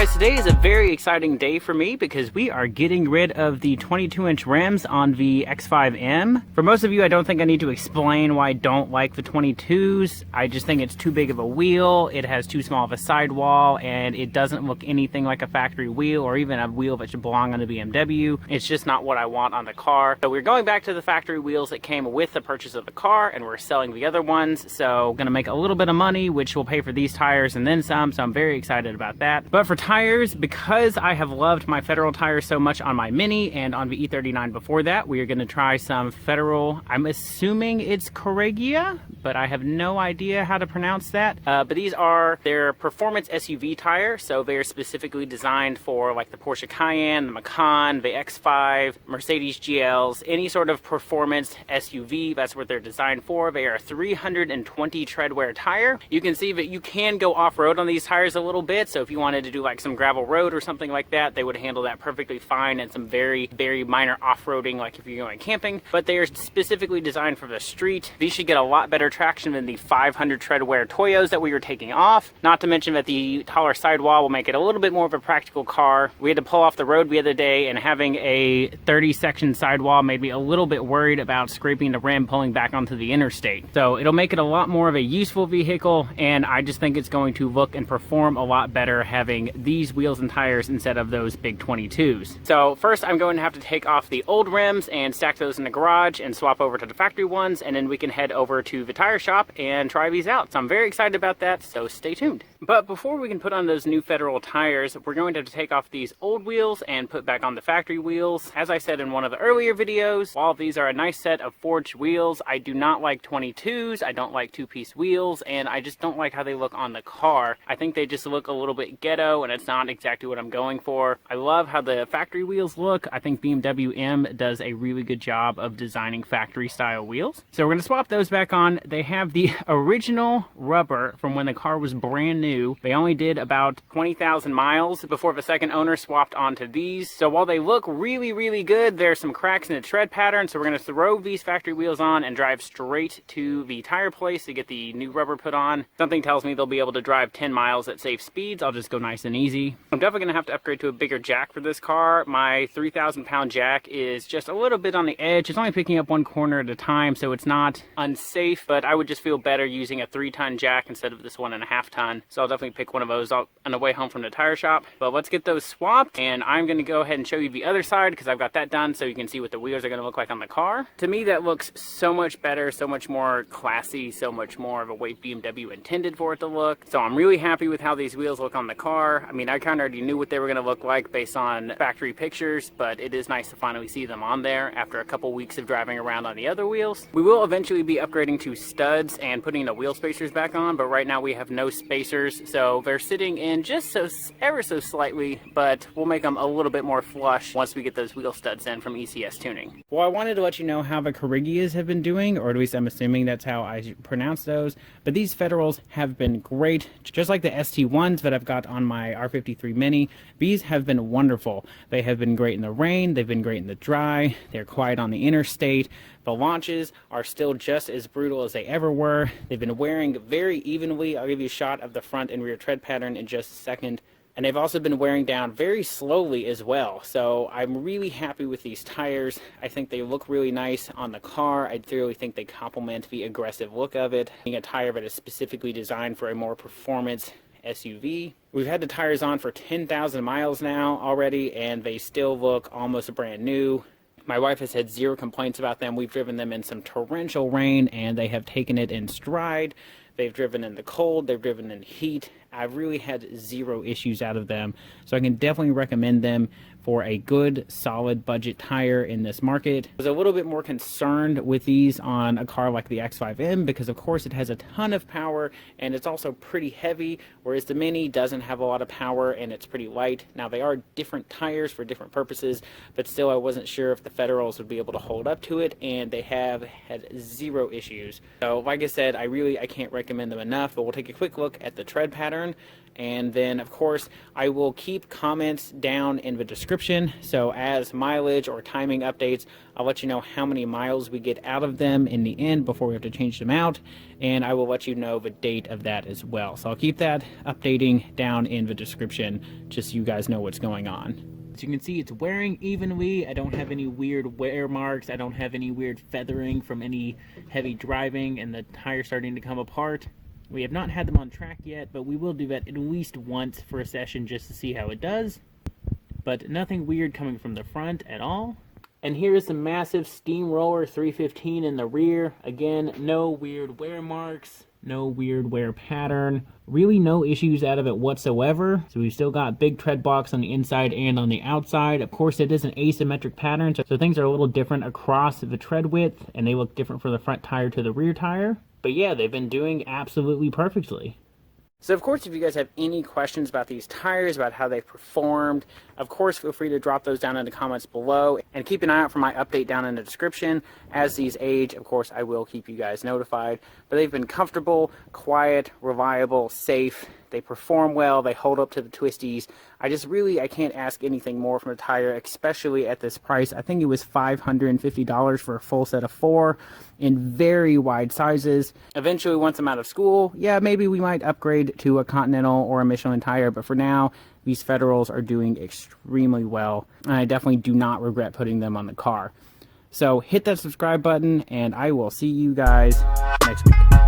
Guys, today is a very exciting day for me because we are getting rid of the 22-inch rims on the X5M. For most of you, I don't think I need to explain why I don't like the 22s. I just think it's too big of a wheel, it has too small of a sidewall, and it doesn't look anything like a factory wheel or even a wheel that should belong on a BMW. It's just not what I want on the car. So we're going back to the factory wheels that came with the purchase of the car, and we're selling the other ones. So gonna make a little bit of money, which will pay for these tires and then some, so I'm very excited about that. But for tires, because I have loved my Federal tires so much on my Mini and on the E39 before that, we are going to try some Federal. I'm assuming it's Couragia, but I have no idea how to pronounce that. But these are their performance SUV tire, so they're specifically designed for like the Porsche Cayenne, the Macan, the X5, Mercedes GLs, any sort of performance SUV. That's what they're designed for. They are a 320 treadwear tire. You can see that you can go off-road on these tires a little bit, so if you wanted to do like some gravel road or something like that, they would handle that perfectly fine, and some very minor off-roading, like if you're going camping. But they are specifically designed for the street. These should get a lot better traction than the 500 treadwear Toyos that we were taking off. Not to mention that the taller sidewall will make it a little bit more of a practical car. We had to pull off the road the other day, and having a 30 section sidewall made me a little bit worried about scraping the rim pulling back onto the interstate. So it'll make it a lot more of a useful vehicle, and I just think it's going to look and perform a lot better having these wheels and tires instead of those big 22s. So first I'm going to have to take off the old rims and stack those in the garage and swap over to the factory ones, and then we can head over to the tire shop and try these out. So I'm very excited about that, so stay tuned. But before we can put on those new Federal tires, we're going to have to take off these old wheels and put back on the factory wheels. As I said in one of the earlier videos, while these are a nice set of forged wheels, I do not like 22s, I don't like two-piece wheels, and I just don't like how they look on the car. I think they just look a little bit ghetto, and it's not exactly what I'm going for. I love how the factory wheels look. I think BMW M does a really good job of designing factory style wheels. So we're going to swap those back on. They have the original rubber from when the car was brand new. They only did about 20,000 miles before the second owner swapped onto these. So while they look really good, there's some cracks in the tread pattern. So we're going to throw these factory wheels on and drive straight to the tire place to get the new rubber put on. Something tells me they'll be able to drive 10 miles at safe speeds. I'll just go nice and easy. I'm definitely going to have to upgrade to a bigger jack for this car. My 3,000 pound jack is just a little bit on the edge. It's only picking up one corner at a time, so it's not unsafe, but I would just feel better using a 3-ton jack instead of this 1.5 ton. So I'll definitely pick one of those up on the way home from the tire shop. But let's get those swapped, and I'm going to go ahead and show you the other side because I've got that done so you can see what the wheels are going to look like on the car. To me, that looks so much better, so much more classy, so much more of a way BMW intended for it to look. So I'm really happy with how these wheels look on the car. I mean, I kind of already knew what they were going to look like based on factory pictures, but it is nice to finally see them on there after a couple weeks of driving around on the other wheels. We will eventually be upgrading to studs and putting the wheel spacers back on, but right now we have no spacers, so they're sitting in just ever so slightly, but we'll make them a little bit more flush once we get those wheel studs in from ECS Tuning. Well, I wanted to let you know how the Couragias have been doing, or at least I'm assuming that's how I pronounce those, but these Federals have been great. Just like the ST1s that I've got on my R53 Mini, these have been wonderful. They have been great in the rain, they've been great in the dry, they're quiet on the interstate. The launches are still just as brutal as they ever were. They've been wearing very evenly. I'll give you a shot of the front and rear tread pattern in just a second. And they've also been wearing down very slowly as well. So I'm really happy with these tires. I think they look really nice on the car. I really think they complement the aggressive look of it. Being a tire that is specifically designed for a more performance SUV. We've had the tires on for 10,000 miles now already, and they still look almost brand new. My wife has had zero complaints about them. We've driven them in some torrential rain, and they have taken it in stride. They've driven in the cold, they've driven in heat. I've really had zero issues out of them, so I can definitely recommend them for a good, solid budget tire in this market. I was a little bit more concerned with these on a car like the X5M because, of course, it has a ton of power and it's also pretty heavy, whereas the Mini doesn't have a lot of power and it's pretty light. Now, they are different tires for different purposes, but still I wasn't sure if the Federals would be able to hold up to it, and they have had zero issues. So, like I said, I can't recommend them enough, but we'll take a quick look at the tread pattern. And then, of course, I will keep comments down in the description. So as mileage or timing updates, I'll let you know how many miles we get out of them in the end before we have to change them out. And I will let you know the date of that as well. So I'll keep that updating down in the description just so you guys know what's going on. As you can see, it's wearing evenly. I don't have any weird wear marks. I don't have any weird feathering from any heavy driving and the tire starting to come apart. We have not had them on track yet, but we will do that at least once for a session just to see how it does. But nothing weird coming from the front at all. And here is the massive Steamroller 315 in the rear. Again, no weird wear marks, no weird wear pattern. Really no issues out of it whatsoever. So we've still got big tread blocks on the inside and on the outside. Of course, it is an asymmetric pattern, so things are a little different across the tread width, and they look different from the front tire to the rear tire. But yeah, they've been doing absolutely perfectly. So of course, if you guys have any questions about these tires, about how they've performed, of course, feel free to drop those down in the comments below. And keep an eye out for my update down in the description. As these age, of course, I will keep you guys notified. But they've been comfortable, quiet, reliable, safe. They perform well. They hold up to the twisties. I can't ask anything more from a tire, especially at this price. I think it was $550 for a full set of 4 in very wide sizes. Eventually, once I'm out of school, yeah, maybe we might upgrade to a Continental or a Michelin tire. But for now, these Federals are doing extremely well. And I definitely do not regret putting them on the car. So hit that subscribe button, and I will see you guys next week.